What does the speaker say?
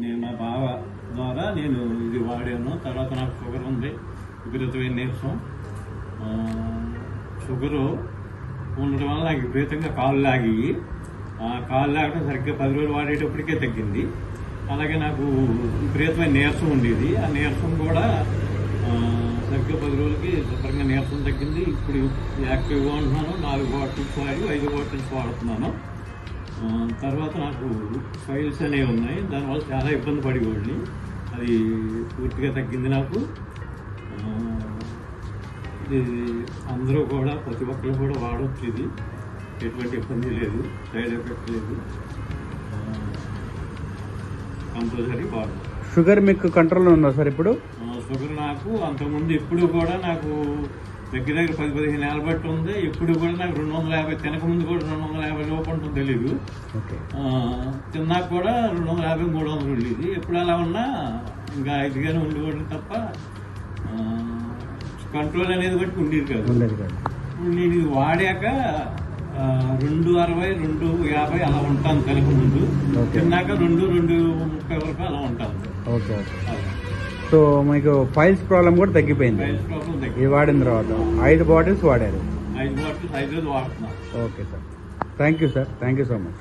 నేను మా బావ ద్వారా నేను ఇది వాడాను. తర్వాత నాకు షుగర్ ఉంది, విపరీతమైన నీరసం. షుగరు ఉండడం వల్ల నాకు విపరీతంగా కాళ్ళు లాగి, కాళ్ళు లాగడం సరిగ్గా 10 రోజులు వాడేటప్పటికే తగ్గింది. అలాగే నాకు విపరీతమైన నీరసం ఉండేది. ఆ నీరసం కూడా సరిగ్గా 10 రోజులకి శుభ్రంగా నీరసం తగ్గింది. ఇప్పుడు యాక్టివ్గా ఉంటున్నాను. 4 బాటిల్స్ వాడి 5 బాటిల్స్ వాడుతున్నాను. తర్వాత నాకు ఫైల్స్ అనేవి ఉన్నాయి. దానివల్ల చాలా ఇబ్బంది పడేవాడిని. అది పూర్తిగా తగ్గింది నాకు. ఇది అందరూ కూడా, ప్రతి ఒక్కరు కూడా వాడవచ్చు. ఇది ఎటువంటి ఇబ్బంది లేదు, సైడ్ ఎఫెక్ట్ లేదు. కంపల్సరీ వాడచ్చు. షుగర్ మీకు కంట్రోల్లో ఉందా సార్ ఇప్పుడు? షుగర్ నాకు అంతకుముందు ఎప్పుడు కూడా నాకు దగ్గర 10-15 ఏళ్ళ బట్టి ఉంది. ఎప్పుడు కూడా నాకు 250, తినకముందు కూడా 250 లోపు ఉంటుంది, తెలీదు. తిన్నాక కూడా 250, 300 ఉండేది. ఎప్పుడు అలా ఉన్నా ఇంకా ఇదిగానే ఉండేవాడిని తప్ప కంట్రోల్ అనేది బట్టి ఉండేది కాదు. నేను ఇది వాడాక 260, 250 అలా ఉంటాను తినకముందు. తిన్నాక 230 వరకు అలా ఉంటాను. Okay okay. సో మీకు ఫైల్స్ ప్రాబ్లం కూడా తగ్గిపోయింది ఇది వాడిన తర్వాత. 5 బాటిల్స్ వాడారు. 5 బాటిల్స్ 5 రోజులు వాడుతున్నాను. Okay sir, thank you sir, thank you so much.